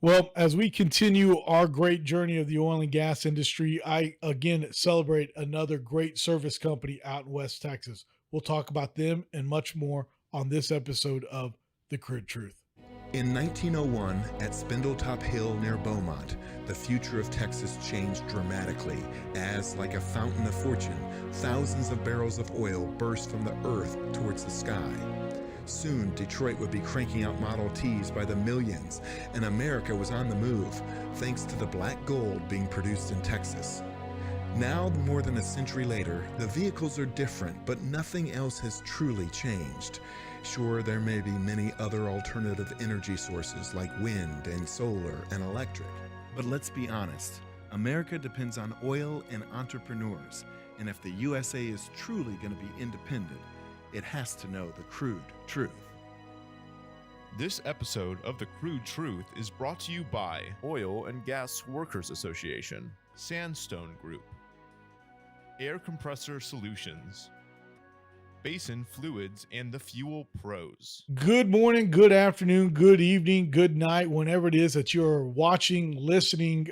Well, as we continue our great journey of the oil and gas industry, I again celebrate another great service company out in West Texas. We'll talk about them and much more on this episode of The Crude Truth. In 1901, at Spindletop Hill near Beaumont, the future of Texas changed dramatically as, like a fountain of fortune, thousands of barrels of oil burst from the earth towards the sky. Soon, Detroit would be cranking out Model Ts by the millions, and America was on the move, thanks to the black gold being produced in Texas. Now, more than a century later, the vehicles are different, but nothing else has truly changed. Sure, there may be many other alternative energy sources like wind and solar and electric. But let's be honest, America depends on oil and entrepreneurs, and if the USA is truly going to be independent, it has to know the crude truth. This episode of The Crude Truth is brought to you by Oil and Gas Workers Association, Sandstone Group, Air Compressor Solutions, Basin Fluids, and the Fuel Pros. Good morning, good afternoon, good evening, good night, whenever it is that you're watching, listening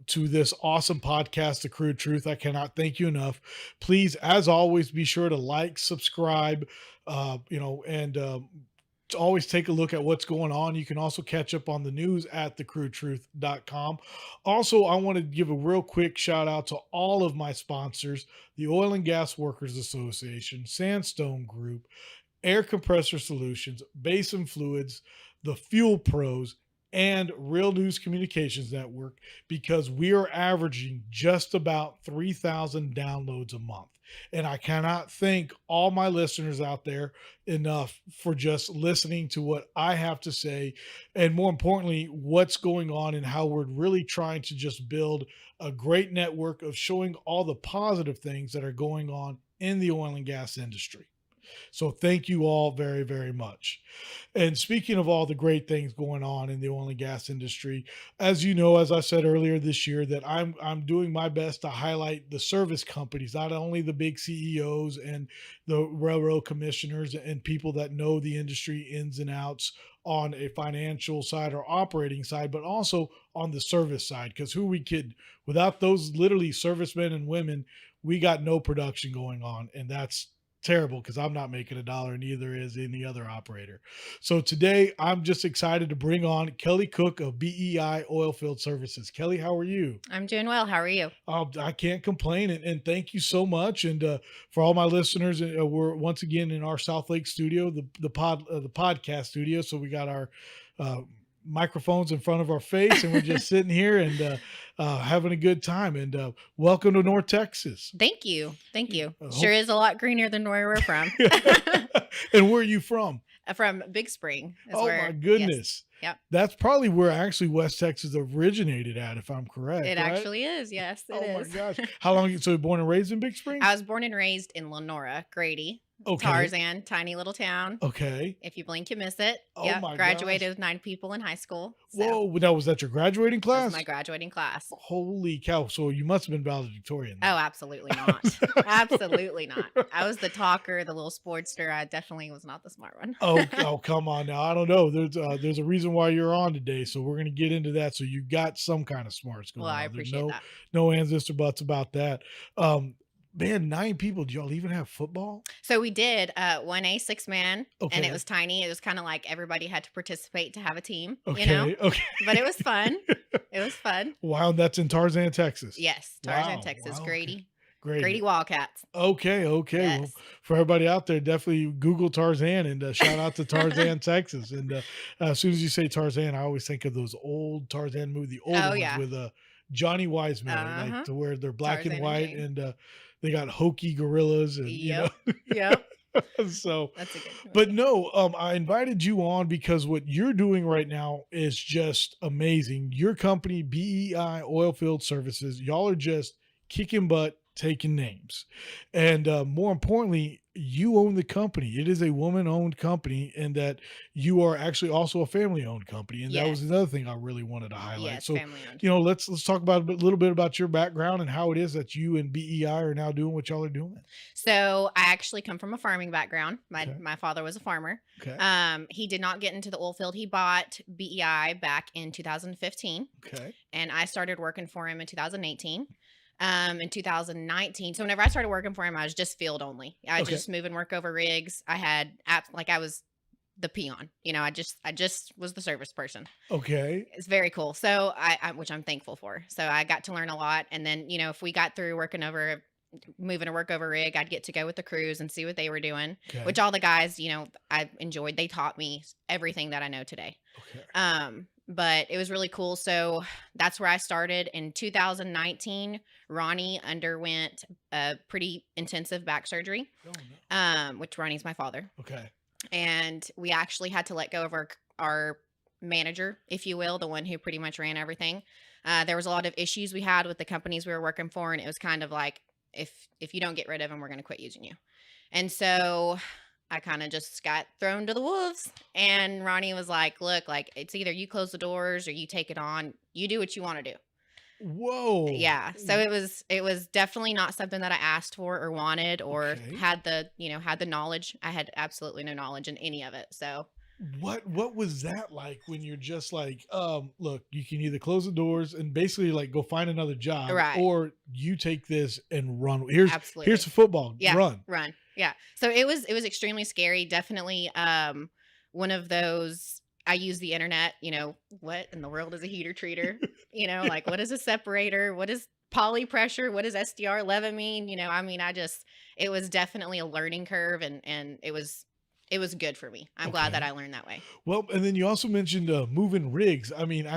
to this awesome podcast, The Crude Truth. I cannot thank you enough. Please, as always, be sure to like, subscribe, and to always take a look at what's going on. You can also catch up on the news at thecrudetruth.com. Also, I want to give a real quick shout out to all of my sponsors, the Oil and Gas Workers Association, Sandstone Group, Air Compressor Solutions, Basin Fluids, the Fuel Pros, and Real News Communications Network, because we are averaging just about 3,000 downloads a month. And I cannot thank all my listeners out there enough for just listening to what I have to say, and more importantly, what's going on and how we're really trying to just build a great network of showing all the positive things that are going on in the oil and gas industry. So thank you all very, very much. And speaking of all the great things going on in the oil and gas industry, as you know, as I said earlier this year, that I'm doing my best to highlight the service companies, not only the big CEOs and the railroad commissioners and people that know the industry ins and outs on a financial side or operating side, but also on the service side. Because who we kidding? Without those literally servicemen and women, we got no production going on, and that's terrible because I'm not making a dollar, and neither is any other operator. So today I'm just excited to bring on Kelly Cook of BEI Oilfield Services. Kelly, how are you? I'm doing well. How are you? I can't complain, and thank you so much. And for all my listeners, we're once again in our South Lake studio, the podcast studio. So we got our microphones in front of our face, and we're just sitting here and having a good time. And welcome to North Texas. Thank you. Sure is a lot greener than where we're from. And where are you from? From Big Spring. Oh my goodness. Yes. Yep. That's probably where actually West Texas originated at, if I'm correct. It right? actually is. Yes, it is. Oh my gosh. How long? So born and raised in Big Spring? I was born and raised in Lenora, Grady. Okay. Tarzan, tiny little town. Okay. If you blink, you miss it. Oh Yeah. my Graduated with 9 people in high school. So Whoa. Now, was that your graduating that class? was my graduating class. Holy cow. So you must have been valedictorian. Oh, absolutely not. Absolutely not. I was the talker, the little sportster. I definitely was not the smart one. Oh, come on now. I don't know. There's a reason why you're on today, so we're going to get into that. So you got some kind of smarts going Well, on. I appreciate that. No ands, ifs, or buts about that. Man, 9 people. Do y'all even have football? So we did 1A 6-man, and Okay. it was tiny. It was kind of like everybody had to participate to have a team, Okay. you know? Okay. But it was fun. It was fun. Wow, that's in Tarzan, Texas. Yes, Tarzan, Wow, Texas, wow, Grady. Great. Grady Wildcats. Okay. Well, Yes. for everybody out there, definitely Google Tarzan and shout out to Tarzan, Texas. And as soon as you say Tarzan, I always think of those old Tarzan movies, the older ones yeah. with Johnny Weissmuller, like to where they're black Tarzan and and white, Jane. and they got hokey gorillas, and Yep. Yep. so. That's a good one. But no, I invited you on because what you're doing right now is just amazing. Your company, BEI Oilfield Services, y'all are just kicking butt taking names. And more importantly, you own the company. It is a woman-owned company, and that you are actually also a family-owned company. And that was Yes. another thing I really wanted to highlight. Yes, So, family owned. let's talk about a little bit about your background and how it is that you and BEI are now doing what y'all are doing. So I actually come from a farming background. My Okay. my father was a farmer. Okay. He did not get into the oil field. He bought BEI back in 2015, Okay. and I started working for him in 2018. In 2019, so whenever I started working for him, I was just field only. I Okay. just moving work over rigs. I had I was the peon. I just was the service person. Okay. It's very cool. So which I'm thankful for. So I got to learn a lot. And then, if we got through moving a work over rig, I'd get to go with the crews and see what they were doing, Okay. which all the guys, I enjoyed. They taught me everything that I know today. Okay. But it was really cool. So that's where I started in 2019. Ronnie underwent a pretty intensive back surgery, Oh, no. which Ronnie's my father. Okay. And we actually had to let go of our manager, if you will, the one who pretty much ran everything. There was a lot of issues we had with the companies we were working for, and it was kind of like, if you don't get rid of him, we're going to quit using you. And so I kind of just got thrown to the wolves, and Ronnie was like, look, like, it's either you close the doors or you take it on. You do what you want to do. Whoa. Yeah. So it was definitely not something that I asked for or wanted or Okay. had the knowledge. I had absolutely no knowledge in any of it. So What was that like when you're just like, look, you can either close the doors and basically like go find another job, Right. or you take this and run. Here's absolutely. the football. Yeah, Run. Yeah. So it was extremely scary. Definitely one of those. I use the internet, what in the world is a heater treater? Like, what is a separator? What is poly pressure? What does SDR 11 mean? It was definitely a learning curve, and it was good for me. I'm glad that Okay. I learned that way. Well, and then you also mentioned moving rigs. I mean,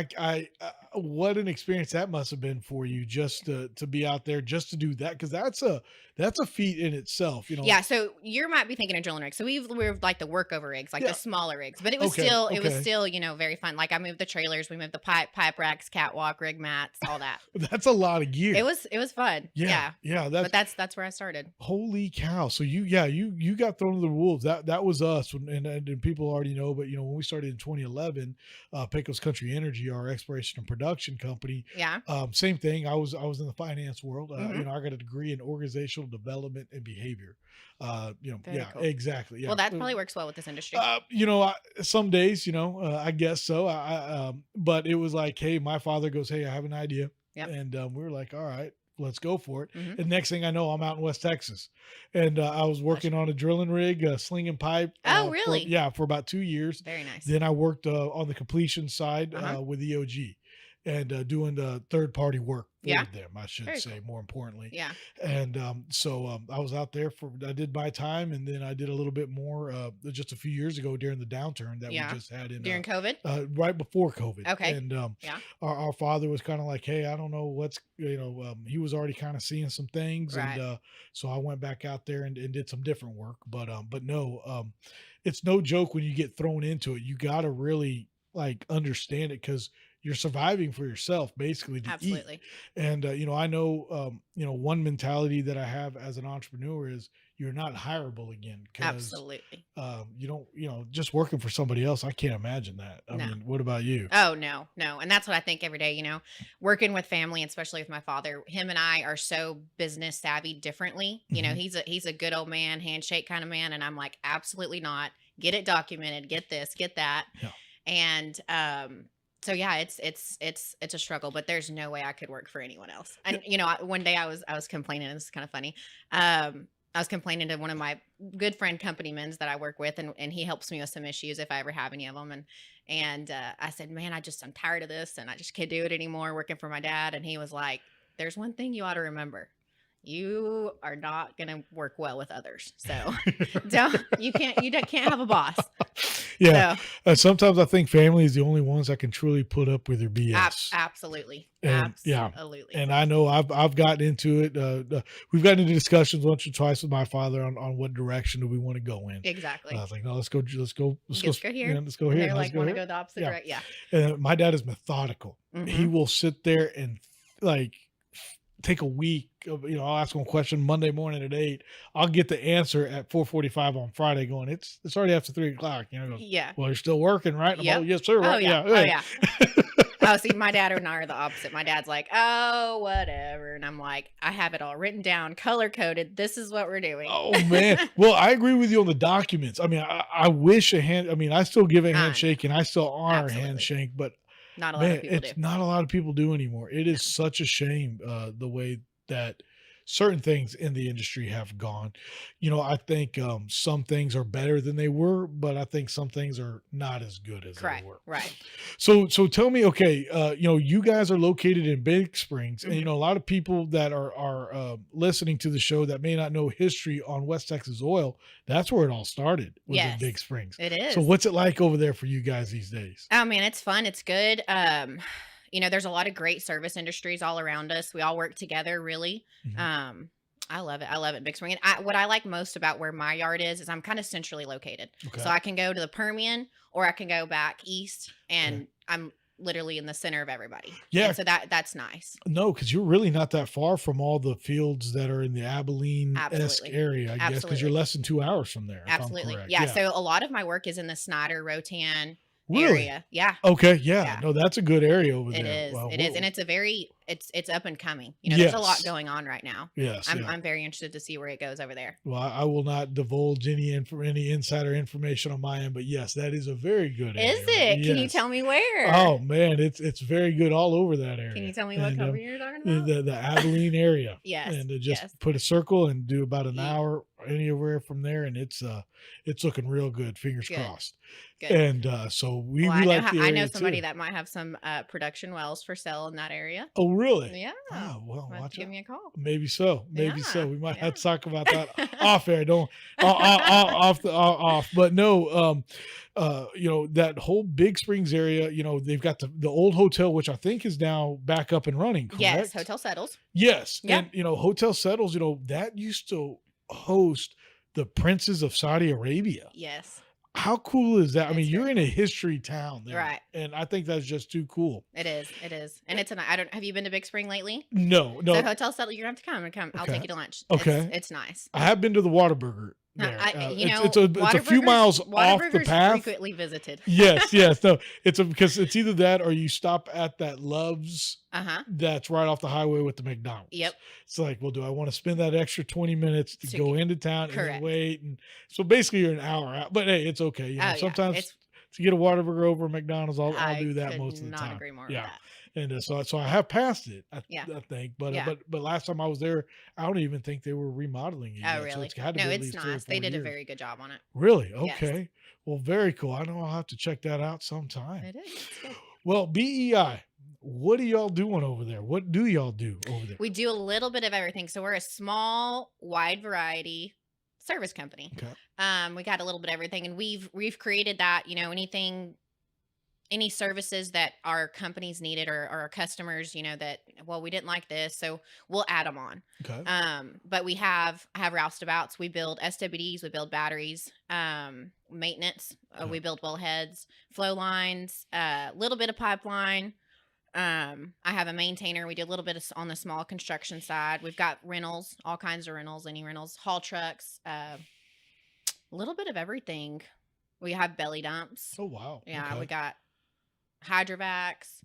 what an experience that must have been for you, just to be out there, just to do that, because that's a feat in itself. Yeah. So you might be thinking of drilling rigs. So we're like the workover rigs, like Yeah. the smaller rigs, but it was Okay, it was okay. still, very fun. Like I moved the trailers, we moved the pipe racks, catwalk, rig mats, all that. That's a lot of gear. It was fun. Yeah. But that's where I started. Holy cow. So you got thrown to the wolves. That was us. And people already know, but when we started in 2011, Pecos Country Energy, our exploration and production company, Yeah. same thing. I was in the finance world. Mhm. I got a degree in organizational development and behavior. Very Yeah, cool. exactly. Yeah. Well, that probably works well with this industry. Some days, I guess so. But it was like, hey, my father goes, hey, I have an idea. Yep. And we were like, all right, let's go for it. Mhm. And next thing I know, I'm out in West Texas, and I was working on a drilling rig, slinging pipe. Oh, really? For about 2 years. Very nice. Then I worked on the completion side Uh-huh. with EOG, and doing the third party work for Yeah. them, I should Very say, more importantly. Yeah. And I was out there I did my time, and then I did a little bit more just a few years ago during the downturn that Yeah. we just had in During COVID? right before COVID. Okay. And Yeah. our father was kind of like, hey, I don't know what's, he was already kind of seeing some things. Right. And so I went back out there and did some different work. But no, it's no joke when you get thrown into it. You got to really like understand it, because you're surviving for yourself basically to eat. Absolutely. And I know one mentality that I have as an entrepreneur is you're not hireable again, because Absolutely. you don't, just working for somebody else. I can't imagine that. I No. mean, what about you? Oh, no. And that's what I think every day, working with family, especially with my father. Him and I are so business savvy differently. Mhm. He's a good old man, handshake kind of man. And I'm like, absolutely not. Get it documented, get this, get that. Yeah. And so yeah, it's a struggle, but there's no way I could work for anyone else. And one day I was complaining, and this is kind of funny. I was complaining to one of my good friend company men's that I work with, and he helps me with some issues if I ever have any of them. And I said, man, I'm tired of this, and I just can't do it anymore working for my dad. And he was like, there's one thing you ought to remember. You are not going to work well with others. So you can't have a boss. Yeah. So, Sometimes I think family is the only ones that can truly put up with your BS. absolutely. And, yeah. Absolutely. And I know I've gotten into it. We've gotten into discussions once or twice with my father on what direction do we want to go in. Exactly. I was like, no, let's go here. Let's go here. Let's go And here. they're Let's like, go want to here. go the opposite Yeah. direction. Yeah. My dad is methodical. He Mhm. will sit there and like take a week of, I'll ask them a question Monday morning at 8. I'll get the answer at 4:45 on Friday going, it's already after 3 o'clock. Goes, Yeah. well, you're still working, right? And I'm Yep. all, yes, sir. Oh Right. yeah. Yeah. Oh Hey. yeah. Oh, see, my dad and I are the opposite. My dad's like, oh, whatever. And I'm like, I have it all written down, color coded. This is what we're doing. Oh man. Well, I agree with you on the documents. I mean, I wish I still give a I know. handshake and I still honor a Absolutely. handshake, but Not a lot of man, people do. it's not a lot of people do anymore. It is such a shame, the way that certain things in the industry have gone. I think some things are better than they were, but I think some things are not as good as they Correct. were. Right. So tell me, okay, you guys are located in Big Springs, and Mhm. a lot of people that are listening to the show that may not know history on West Texas oil. That's where it all started, was in Yes, Big Springs. it is. So what's it like over there for you guys these days? Oh man, it's fun. It's good. There's a lot of great service industries all around us. We all work together, really. Mhm. I love it. I love it, Big Spring. And what I like most about where my yard is I'm kind of centrally located. Okay. So I can go to the Permian or I can go back east, and Okay. I'm literally in the center of everybody. Yeah. And so that's nice. No, because you're really not that far from all the fields that are in the Abilene-esque Absolutely. area, I guess, because you're Absolutely. less than 2 hours from there, if I'm Absolutely. correct. Yeah. So a lot of my work is in the Snyder, Rotan Really? area. Yeah. Okay, yeah. Yeah. No, that's a good area over It there. is. Wow, It is. whoa. And it's up and coming. There's a lot Yes. going on right now. Yes, yeah. I'm very interested to see where it goes over there. Well, I will not divulge any insider information on my end, but yes, that is a very good area. Is it? Can you Yes. tell me where? Oh man, it's very good all over that area. Can you tell me what And, company you're talking about? the Abilene area. Yes. And to just Yes. put a circle and do about an Yeah. hour anywhere from there, and it's looking real good. Fingers Good. crossed. Good. And so we Well, like the area I know somebody too. that might have some production wells for sale in that area. Oh really? Yeah. Oh well, Might have to watch give out. me a call. Maybe so. Maybe so. Yeah, We might yeah. have to talk about that off air. Don't off. But no, that whole Big Springs area. They've got the old hotel, which I think is now back up and running. Correct? Yes, Hotel Settles. Yes. Yeah. And Hotel Settles. That used to host the princes of Saudi Arabia. Yes, How cool is that? I mean, It's you're very in a history town there, Right. and I think that's just too cool. it is. It is. And it's I don't have you been to Big Spring lately? No, So no. Hotel Settles, you're gonna have to come and come. I'll Okay. take you to lunch. Okay. It's nice. I have been to the Whataburger there. It's a few miles off the Whataburger's path. frequently visited. Yes. No, because it's either that or you stop at that Love's Uh-huh. that's right off the highway with the McDonald's. Yep. It's like, well, do I want to spend that extra 20 minutes to To go get- into town and then correct. wait? And so basically you're an hour out, but hey, it's okay. Oh, yeah. Sometimes It's to get a Whataburger over at McDonald's, I'll I do that could most of the not time. agree more Yeah. with that. And so I have passed it, Yeah. I think, but Yeah. but last time I was there, I don't even think they were remodeling it yet. Oh, So really? it's had to No, be at it's least 3 or nice. They 4 did a years. very good job on it. Really? Yes. Okay. Well, very cool. I know I'll have to check that out sometime. It is. It's good. Well, BEI, what are y'all doing over there? What do y'all do over there? We do a little bit of everything. So we're a small, wide variety service company. Okay. We got a little bit of everything, and we've created that. Any services that our companies needed or our customers, that we didn't like this, so we'll add them on. Okay. But I have roustabouts. We build SWDs. We build batteries. Maintenance. We build wellheads, flow lines, a little bit of pipeline. I have a maintainer. We do a little bit on the small construction side. We've got rentals, all kinds of rentals, any rentals, haul trucks, a little bit of everything. We have belly dumps. Oh, wow. Yeah, Okay. we got hydrovacs,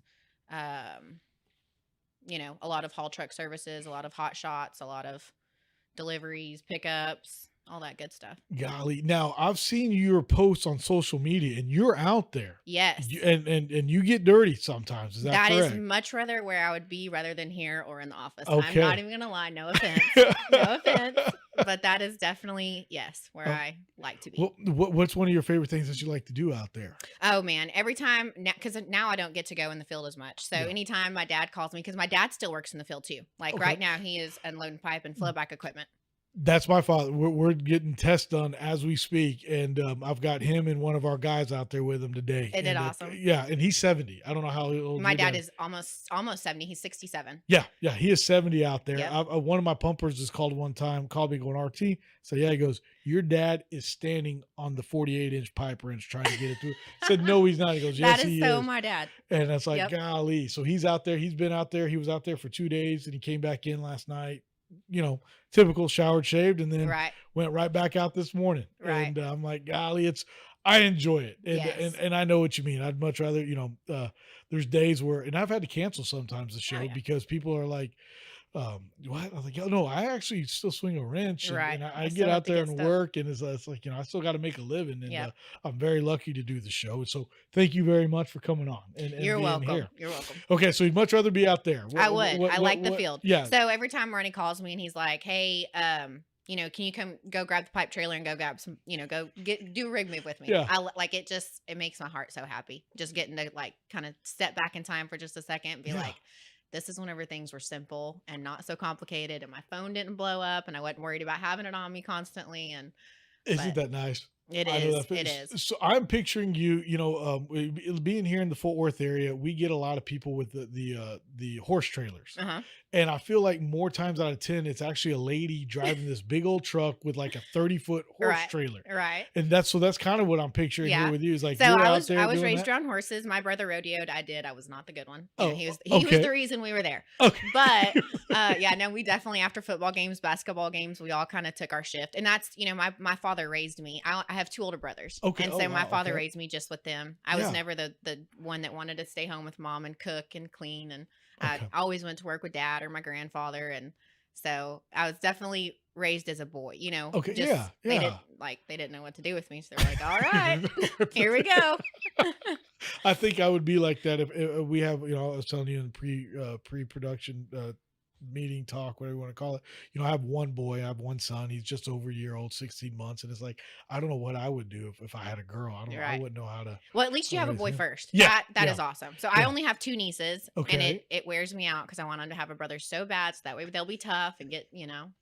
a lot of haul truck services, a lot of hot shots, a lot of deliveries, pickups, all that good stuff. Golly. Now, I've seen your posts on social media and you're out there. Yes. And you get dirty sometimes. Is that That is correct? much rather where I would be rather than here or in the office. Okay. I'm not even gonna lie. No offense. No offense. But that is definitely, yes, where Oh. I like to be. Well, what's one of your favorite things that you like to do out there? Oh man, every time, because now I don't get to go in the field as much. So Yeah. anytime my dad calls me, because my dad still works in the field too. Like Okay. right now, he is unloading pipe and flowback equipment. That's my father. We're getting tests done as we speak, and I've got him and one of our guys out there with him today. Isn't it And awesome? yeah, and he's 70. I don't know how old My your dad dad. is almost 70. He's 67. Yeah, he is 70 out there. Yep. One of my pumpers just called one time, called me going RT. So yeah, he goes, your dad is standing on the 48-inch pipe wrench trying to get it through. I said, no, he's not. He goes, yes, That is he so is. my dad. And it's like, Yep. golly. So he's out there. He's been out there. He was out there for 2 days and he came back in last night, typical, showered, shaved, and then Right. went right back out this morning. Right. And I'm like, golly, I enjoy it. And, Yes. and I know what you mean. I'd much rather, there's days where, and I've had to cancel sometimes the show yeah. because people are like, what? I was like, no, I actually still swing a wrench, and, Right. and I I still get have out to there get and stuff. work, and it's like, I still got to make a living, and Yep. I'm very lucky to do the show. So thank you very much for coming on. And You're being welcome. here. You're welcome. Okay, so you'd much rather be out there. I would. I like the what- field. Yeah. So every time Ronnie calls me and he's like, "Hey, can you go grab the pipe trailer and go grab some, do a rig move with me?" Yeah. It makes my heart so happy. Just getting to like kind of step back in time for just a second and be Yeah. like, this is whenever things were simple and not so complicated, and my phone didn't blow up, and I wasn't worried about having it on me constantly. And Isn't that nice? it I know is. that. It is. So I'm picturing you, being here in the Fort Worth area, we get a lot of people with the horse trailers. Uh-huh. And I feel like more times out of 10, it's actually a lady driving this big old truck with like a 30-foot horse Right. trailer. Right. And that's kind of what I'm picturing Yeah. here with you. Is like, So you're I out was there I was doing raised that? around horses. My brother rodeoed. I was not the good one. Oh, He was okay. the reason we were there. Okay. But we definitely, after football games, basketball games, we all kind of took our shift. And that's, my father raised me. I have 2 older brothers. Okay. And Oh, so my wow. father Okay. raised me just with them. I was Yeah. never the one that wanted to stay home with mom and cook and clean. And Okay. I always went to work with dad or my grandfather. And so I was definitely raised as a boy, Okay, just, yeah, They yeah. didn't know what to do with me. So they were like, all right, here we go. I think I would be like that if we have, I was telling you in pre-production meeting talk, whatever you want to call it. I have one boy, I have one son. He's just over a year old, 16 months. And it's like, I don't know what I would do if I had a girl. I don't know. I Right. wouldn't know how to. Well, at least you have a raise boy him. first. Yeah, That yeah. is awesome. So I Yeah. only have 2 nieces, and Okay. it wears me out because I want them to have a brother so bad, so that way they'll be tough and get,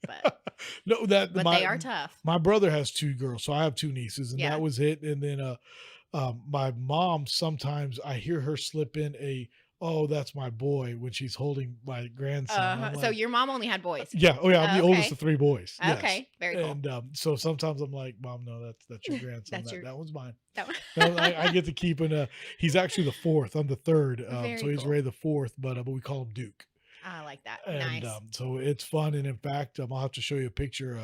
but No, but they are tough. My brother has 2 girls, so I have 2 nieces, and Yeah. that was it. And then my mom, sometimes I hear her slip in oh, that's my boy when she's holding my grandson. I'm So like, your mom only had boys. yeah, oh yeah, I'm the oldest Okay. of 3 boys. Yes. Okay, very cool. And so sometimes I'm like, Mom, no, that's your grandson. That's that one's mine. That one- No, I get to keep it. He's actually the 4th. I'm the 3rd. Very So he's cool. Ray the 4th, but we call him Duke. I like that. And Nice. so it's fun. And in fact, I'll have to show you a picture.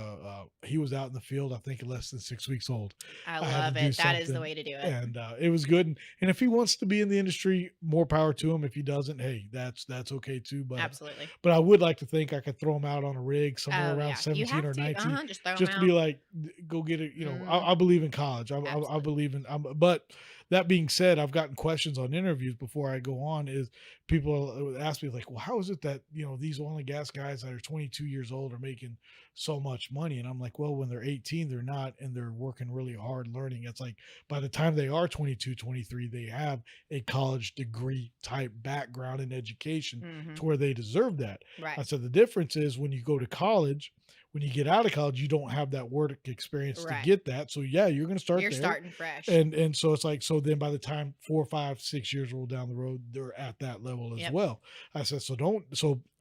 He was out in the field, I think, less than 6 weeks old. I had love to do it. That is the something, way to do it. And it was good. And if he wants to be in the industry, more power to him. If he doesn't, hey, that's okay too. But Absolutely. but I would like to think I could throw him out on a rig somewhere Oh, around yeah. You 17 or have to. 19. Just throw Just them to be out. like, go get it. Mhm. I believe in college. I Absolutely. believe in. But that being said, I've gotten questions on interviews before I go on. Is people ask me like, well, how is it that these oil and gas guys that are 22 years old are making so much money? And I'm like, well, when they're 18, they're not, and they're working really hard learning. It's like by the time they are 22, 23, they have a college degree type background in education Mhm. to where they deserve that. I Right. said the difference is when you go to college, when you get out of college, you don't have that work experience Right. to get that. So yeah, you're going to start You're there. starting fresh. And so it's like, so then by the time 4, 5, 6 years roll down the road, they're at that level as Yep. well. I said, so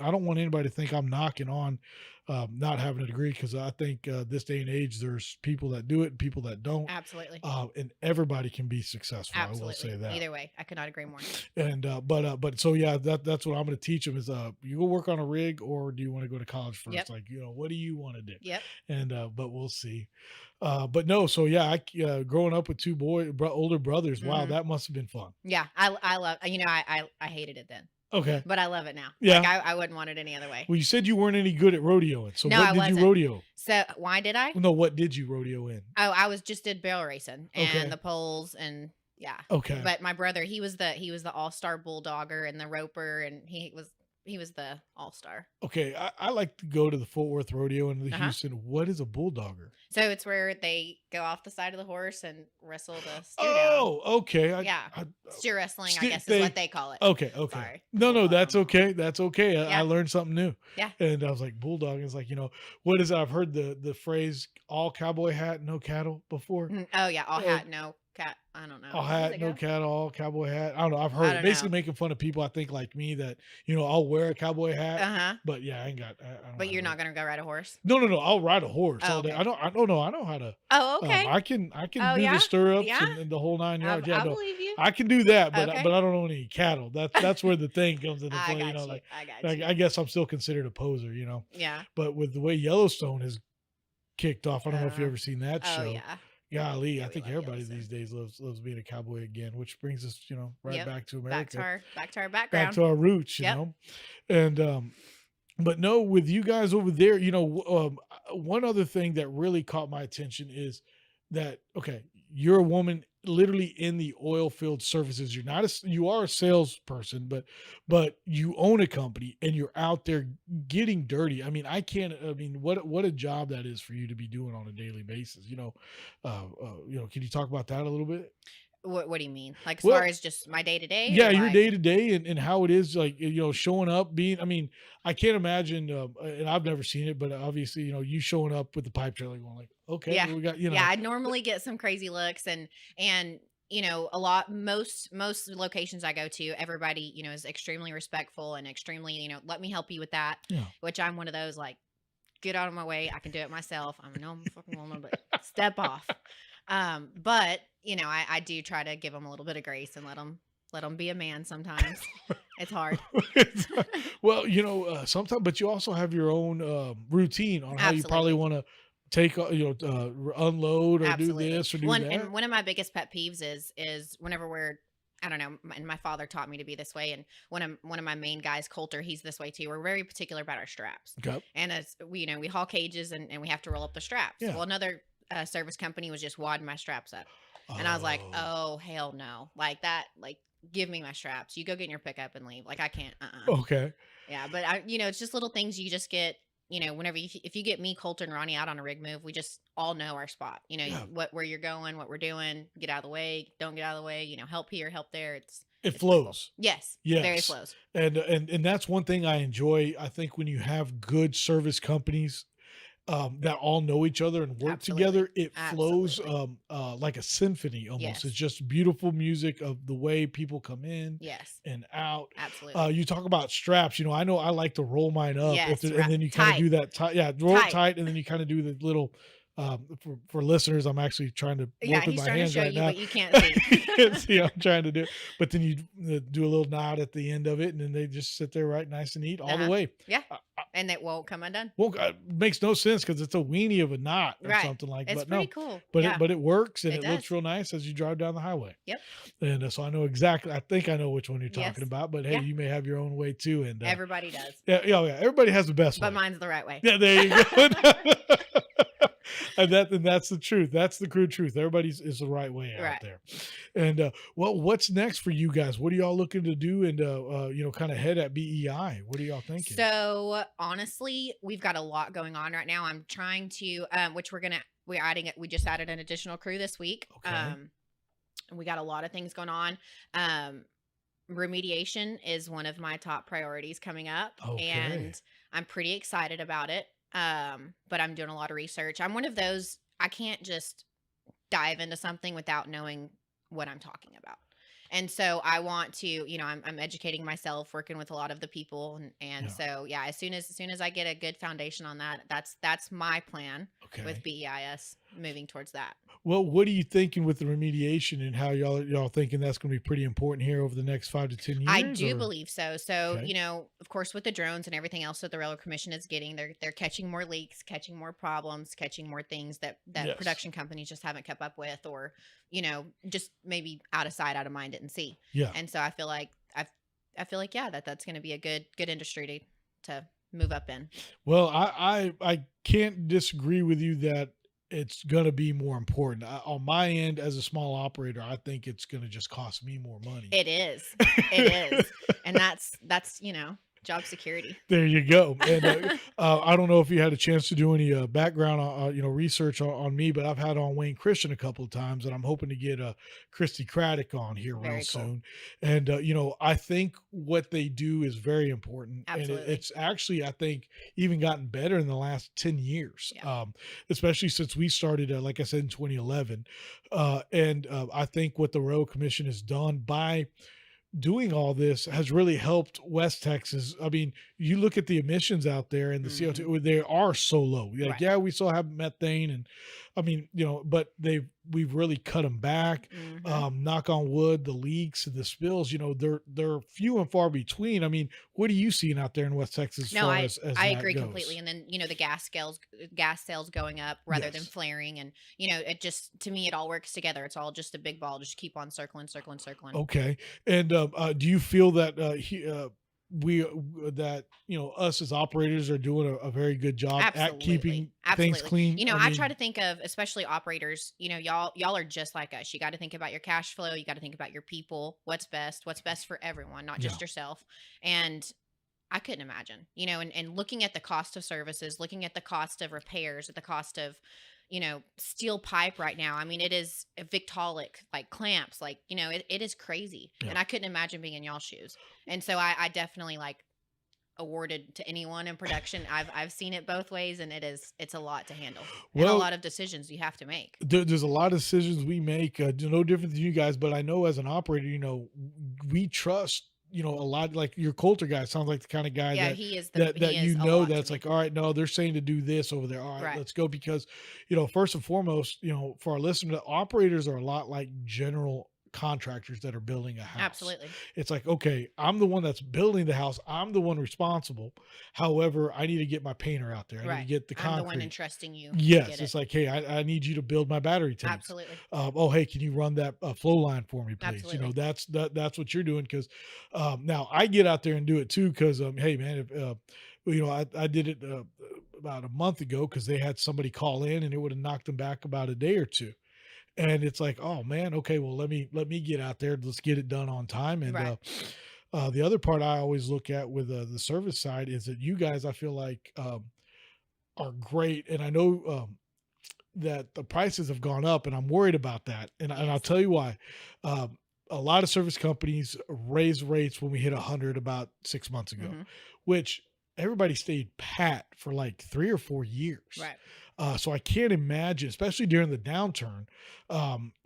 I don't want anybody to think I'm knocking on not having a degree, because I think this day and age, there's people that do it and people that don't. Absolutely. And everybody can be successful. Absolutely. I will say that. Either way, I could not agree more. And but so yeah, that's what I'm going to teach them is you go work on a rig, or do you want to go to college first? Yep. Like, what do you want to do? Yep. And but we'll see. But no, so yeah, I growing up with 2 older brothers, wow, Mhm. that must have been fun. Yeah. I love, I hated it then, Okay. but I love it now. Yeah. Like I wouldn't want it any other way. Well, you said you weren't any good at rodeoing. So No, what I did you wasn't. rodeo? So why did I? No, what did you rodeo in? Oh, I just did barrel racing and Okay. the poles and yeah. Okay. But my brother, he was the all-star bulldogger and the roper, and the all-star. Okay, I like to go to the Fort Worth Rodeo and the Uh-huh. Houston. What is a bulldogger? So it's where they go off the side of the horse and wrestle the steer down. Oh, okay. Yeah. I Steer wrestling, I Ste- guess, is they- what they call it. okay, okay. Sorry. No, no, Bulldog, that's I don't know. okay. That's okay. I Yeah. learned something new. Yeah. And I was like, bulldog is like, what is it? I've heard the phrase all cowboy hat, no cattle before. Oh, yeah. All Uh, hat, no cat. I don't know. All How does hat, it no go? cattle, all cowboy hat. I don't know. I've I heard it. don't Basically know. making fun of people, I think, like me that, I'll wear a cowboy hat, Uh-huh. but yeah, I ain't got, I don't But have you're it. not going to go ride a horse? No, no, no. I'll ride a horse Oh, all day. okay. I don't know. I know how to, Oh, okay. I can Oh, do yeah? the stirrups Yeah? and the whole 9 yards. Yeah, I no, believe you. I can do that, but Okay. but I don't own any cattle. That's where the thing comes into I play. got you. Like I got you. I guess I'm still considered a poser, Yeah. But with the way Yellowstone has kicked off, I don't know if you Uh, ever seen that Oh, show. yeah. Golly, Yeah, I we think love everybody Yellowstone. these days loves being a cowboy again, which brings us, right Yep. back to Back to America, our back background. to our roots, Yep. And but no, with you guys over there, one other thing that really caught my attention is that okay, you're a woman literally in the oil field services. You are a salesperson, but you own a company and you're out there getting dirty. I mean, what a job that is for you to be doing on a daily basis. Can you talk about that a little bit? What do you mean? Like as Well, far as just my day to day? yeah, your day to day and how it is like showing up being. I mean, I can't imagine, and I've never seen it, but obviously you showing up with the pipe trailer going like, okay, Yeah. well, we got Yeah, I normally get some crazy looks and most locations I go to, everybody, is extremely respectful and extremely, let me help you with that, yeah. which I'm one of those like, get out of my way. I can do it myself. I know I'm a fucking woman, but step off. But I do try to give them a little bit of grace and let them be a man sometimes. It's hard. Well, sometimes, but you also have your own routine on how you probably Absolutely. want to take, unload or Absolutely. do this or do One that. and one of my biggest pet peeves is whenever I don't know, and my father taught me to be this way, and one of my main guys, Coulter, he's this way too. We're very particular about our straps, Okay. and as we haul cages and we have to roll up the straps. Yeah. Well, another service company was just wadding my straps up, and I was like, oh hell no, like that, like give me my straps. You go get in your pickup and leave. Like I can't. Okay. Yeah, but it's just little things you just get. Whenever if you get me, Coulter, and Ronnie out on a rig move, we just all know our spot. Yeah. Where you're going, what we're doing. Get out of the way. Don't get out of the way. Help here, help there. It It's pretty cool. flows. Yes. Yes. Very flows. And that's one thing I enjoy. I think when you have good service companies that all know each other and work Absolutely. together, it flows Absolutely. like a symphony almost. Yes. It's just beautiful music of the way people come in Yes. and out. Absolutely. You talk about straps. I know I like to roll mine up, Yes, and then you kind of tight. do that tight. Yeah, roll it Tight. tight, and then you kind of do the little. For listeners, I'm actually trying to work Yeah, with he's my trying to hands show right you, now. but you can't see. You can't see. I'm trying to do, but then you do a little nod at the end of it, and then they just sit there right nice and neat all the Uh-huh. way. Yeah. And that won't come undone. Well, makes no sense because it's a weenie of a knot or Right. something like. It's But pretty no, cool. but Yeah. it works and It it looks does. real nice as you drive down the highway. Yep. And so I know exactly. I think I know which one you're talking Yes. about. But hey, Yeah. you may have your own way too. And Everybody does. yeah, everybody has the best But way. mine's the right way. Yeah, there you go. And that's the truth. That's the crude truth. Everybody's is the right way out Right. there. And well, what's next for you guys? What are y'all looking to do? And kind of head at BEI. What are y'all thinking? So honestly, we've got a lot going on right now. I'm trying to, which we're adding it. We just added an additional crew this week. Okay. We got a lot of things going on. Remediation is one of my top priorities coming up, Okay. and I'm pretty excited about it. But I'm doing a lot of research. I'm one of those, I can't just dive into something without knowing what I'm talking about. And so I want to, I'm educating myself, working with a lot of the people, and Yeah. so yeah, as soon as I get a good foundation on that, that's my plan Okay. with BEIS moving towards that. Well, what are you thinking with the remediation and how y'all thinking that's going to be pretty important here over the next 5 to 10 years? I do or- believe so. So, Okay. of course, with the drones and everything else that the Railroad Commission is getting, they're catching more leaks, catching more problems, catching more things that Yes. production companies just haven't kept up with, or just maybe out of sight, out of mind, didn't see. Yeah. And so I feel like yeah, that's going to be a good industry to move up in. Well, I can't disagree with you that it's going to be more important. On my end, as a small operator, I think it's going to just cost me more money. It is, it is, and that's Job security. There you go. And I don't know if you had a chance to do any background, research on me, but I've had on Wayne Christian a couple of times, and I'm hoping to get Christy Craddock on here real Very cool. soon. And I think what they do is very important, and Absolutely. it's actually, I think, even gotten better in the last 10 years, Yeah. especially since we started, like I said, in 2011. And I think what the Royal Commission has done by doing all this has really helped West Texas. I mean, you look at the emissions out there and the Mhm. CO2, they are so low. Like, Right. yeah, we still have methane, and I mean, but we've really cut them back. Mhm. Knock on wood, the leaks and the spills, they're few and far between. I mean, what are you seeing out there in West Texas as No, far I as I that agree goes? completely. And then, the gas sales going up rather than Yes. flaring. And, it just, to me, it all works together. It's all just a big ball. Just keep on circling, circling, circling. Okay. And do you feel that we that us as operators are doing a very good job at Absolutely. keeping things Absolutely. clean? I I try mean, to think of, especially operators, y'all are just like us. You got to think about your cash flow. You got to think about your people, what's best for everyone, not yeah. just yourself. And I couldn't imagine, and looking at the cost of services, looking at the cost of repairs, at the cost of, steel pipe right now. I mean, it is a Victaulic, like clamps, like, it is crazy. Yeah. And I couldn't imagine being in y'all shoes. And so I definitely like awarded to anyone in production. I've seen it both ways, and it's a lot to handle and a Well, lot of decisions you have to make. there's a lot of decisions we make, no different than you guys, but I know as an operator, we trust, a lot. Like your Coulter guy sounds like the kind of guy Yeah, he is a lot to that's me. like, all right, no, they're saying to do this over there. All right, Right. let's go. Because, first and foremost, for our listeners, operators are a lot like general contractors that are building a house. Absolutely. It's like, okay, I'm the one that's building the house. I'm the one responsible. However, I need to get my painter out there. I need to Right. get the I'm the one concrete. entrusting you to Yes, get it's it. like, hey, I need you to build my battery tanks. Absolutely. Oh, hey, can you run that flow line for me, please? Absolutely. That's what you're doing. Because now I get out there and do it too. Because hey, man, if, I did it about a month ago because they had somebody call in and it would have knocked them back about a day or two. And it's like, oh man, okay, well let me get out there. Let's get it done on time. And Right. the other part I always look at with the service side is that you guys, I feel like, are great. And I know that the prices have gone up, and I'm worried about that. And I'll Yes. tell you why. A lot of service companies raised rates when we hit 100 about 6 months ago, Mhm. which everybody stayed pat for like 3 or 4 years. Right. So I can't imagine, especially during the downturn,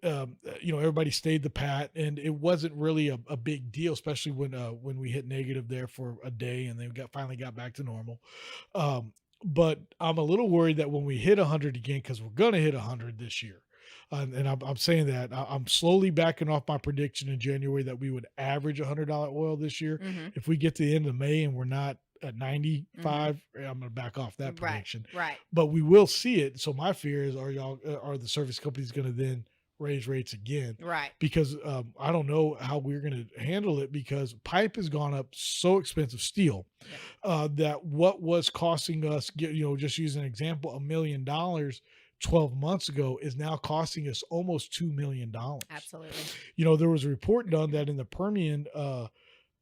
everybody stayed the pat, and it wasn't really a big deal, especially when we hit negative there for a day, and then finally got back to normal. But I'm a little worried that when we hit 100 again, because we're going to hit 100 this year, and I'm saying that I'm slowly backing off my prediction in January that we would average $100 oil this year. Mhm. If we get to the end of May and we're not at Mhm. 95, I'm going to back off that Right. prediction. Right. But we will see it. So my fear is, are the service companies going to then raise rates again? Right. Because I don't know how we're going to handle it, because pipe has gone up so expensive, steel, Yeah. that what was costing us, just use an example, $1 million 12 months ago is now costing us almost $2 million. Absolutely. There was a report done that in the Permian,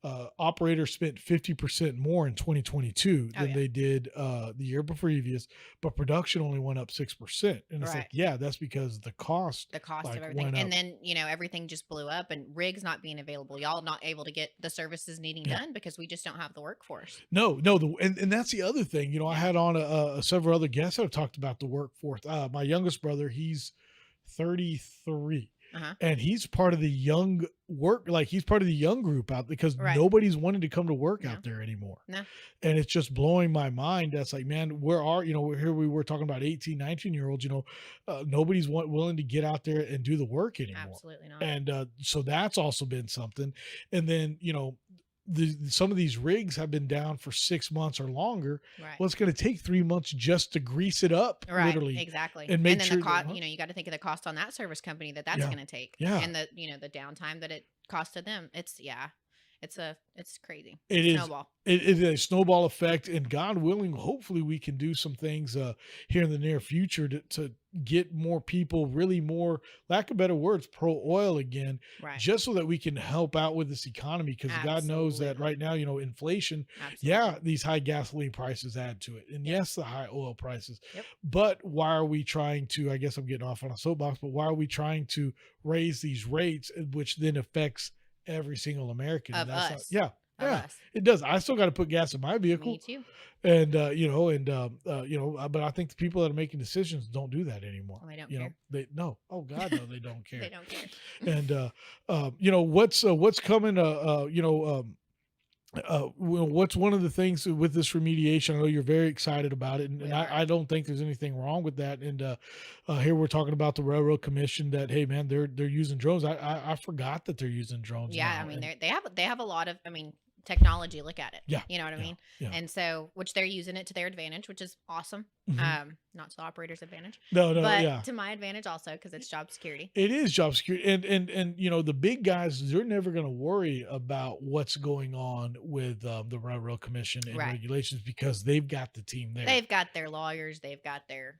operators spent 50% more in 2022 Oh than yeah. they did the year previous, but production only went up 6%. And it's like, Right. yeah, that's because the cost The cost like of everything. went up. And then, everything just blew up, and rigs not being available. Y'all not able to get the services needing Yeah. done because we just don't have the workforce. No, and that's the other thing. I had on several other guests that have talked about the workforce. My youngest brother, he's 33. Uh-huh. And he's part of the young he's part of the young group out, because Right. nobody's wanting to come to work No. out there anymore. No. And it's just blowing my mind. That's like, man, here we were talking about 18, 19-year-olds, nobody's willing to get out there and do the work anymore. Absolutely not. And so that's also been something. And then, some of these rigs have been down for 6 months or longer. Right. Well, it's going to take 3 months just to grease it up, Right. literally. Exactly. and make then sure the that- cost, you got to think of the cost on that service company that's Yeah. going to take. Yeah. And the downtime that it costed them. It's it's crazy. It is. Snowball. It is a snowball effect, and God willing, hopefully we can do some things here in the near future to get more people, really more, lack of better words, pro oil again, Right. just so that we can help out with this economy. Because God knows that Absolutely. right now, inflation, Absolutely. yeah, these high gasoline prices add to it, and Yep. yes, the high oil prices. Yep. But why are we trying to? I guess I'm getting off on a soapbox, but why are we trying to raise these rates, which then affects every single American? Of And that's us. not, yeah. Of Yeah, us. it does. I still got to put gas in my Me vehicle, too. and but I think the people that are making decisions don't do that anymore. Well, they don't You know, care. they no. Oh God, no, they don't care. They don't care. And what's coming? What's one of the things with this remediation? I know you're very excited about it, and, We and are. I don't think there's anything wrong with that. And here we're talking about the Railroad Commission that, hey man, they're using drones. I forgot that they're using drones. Yeah, now, I mean, and they have a lot of, technology. Look at it. yeah, You know what I yeah, mean? yeah. And so, which they're using it to their advantage, which is awesome. Mhm. Not to the operator's advantage, No, but yeah. to my advantage also because it's job security. It is job security, and the big guys, they're never going to worry about what's going on with the Railroad Commission and Right. regulations because they've got the team there, They've got their lawyers, they've got their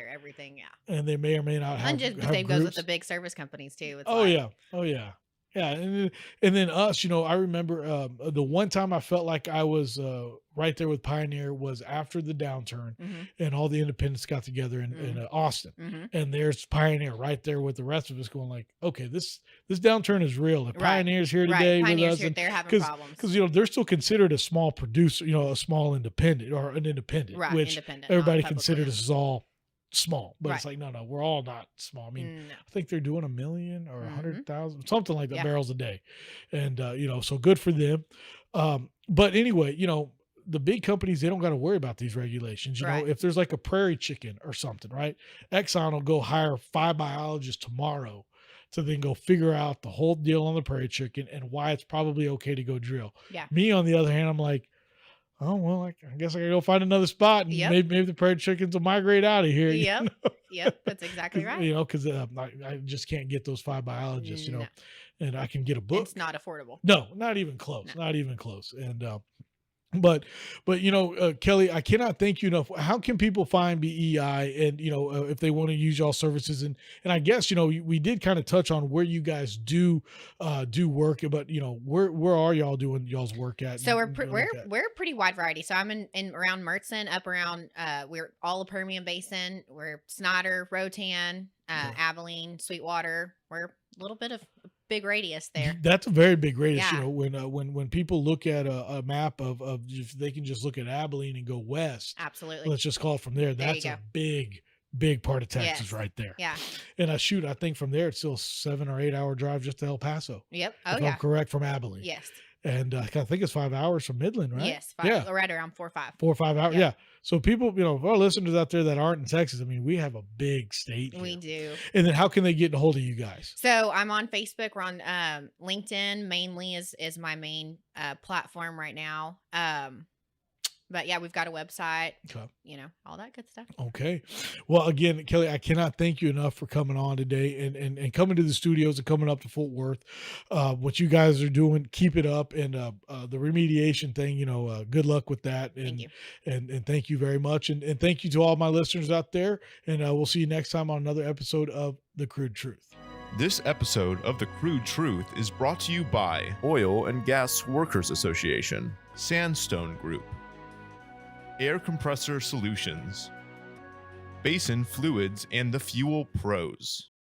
everything. Yeah. and they may or may not And have just the have same goes with groups. the big service companies too. It's Oh like, yeah, oh yeah, yeah, and then us. I remember the one time I felt like I was right there with Pioneer was after the downturn, mhm, and all the independents got together in Austin. mhm. And there's Pioneer right there with the rest of us going like, okay, this downturn is real. The Right. Pioneer's here Right. today with Pioneers us, here, and they're having because problems. they're still considered a small producer, a small independent or an independent, Right. which Independent. Not everybody publicly considers owned. us all small. But it's Right. like, no, we're all not small. I mean, No. I think they're doing 1 million or Mhm. 100,000, something like that, Yeah. barrels a day, and so good for them. But anyway, the big companies, they don't got to worry about these regulations. Right. If there's like a prairie chicken or something, right? Exxon will go hire 5 biologists tomorrow to then go figure out the whole deal on the prairie chicken and why it's probably okay to go drill. Yeah. Me, on the other hand, I'm like, oh, well, I guess I gotta go find another spot, and Yep. maybe the prairie chickens will migrate out of here. Yep. Yep. That's exactly right. Because I just can't get those 5 biologists, No. and I can get a book. It's not affordable. No, not even close. No. Not even close. And but Kelly, I cannot thank you enough. How can people find BEI, and if they want to use y'all services, and I guess we did kind of touch on where you guys do work, but where are y'all doing y'all's work at? So and we're a pretty wide variety. So I'm in around Mertzen, up around we're all the Permian Basin. We're Snyder, Rotan, Okay. Abilene, Sweetwater. We're a little bit of a big radius there. That's a very big radius. Yeah. When people look at a map of if they can just look at Abilene and go west, Absolutely. let's just call it from there. There you That's go. a big part of Texas Yes. right there. Yeah. And I think from there it's still a 7 or 8 hour drive just to El Paso. Yep. If Oh I'm yeah. correct, from Abilene. Yes. And I think it's 5 hours from Midland, right? Yes. Yeah. Right around 4 or 5. 4 or 5 hours. Yeah. Yeah. So people, if our listeners out there that aren't in Texas, I mean, we have a big state here. We do. And then how can they get a hold of you guys? So I'm on Facebook. We're on LinkedIn mainly is my main platform right now. But yeah, we've got a website, Okay. All that good stuff. Okay. Well, again, Kelly, I cannot thank you enough for coming on today and coming to the studios and coming up to Fort Worth. What you guys are doing, keep it up. And the remediation thing, good luck with that. And, Thank you. And thank you very much. And thank you to all my listeners out there. And we'll see you next time on another episode of The Crude Truth. This episode of The Crude Truth is brought to you by Oil and Gas Workers Association, Sandstone Group, Air Compressor Solutions, Basin Fluids, and the Fuel Pros.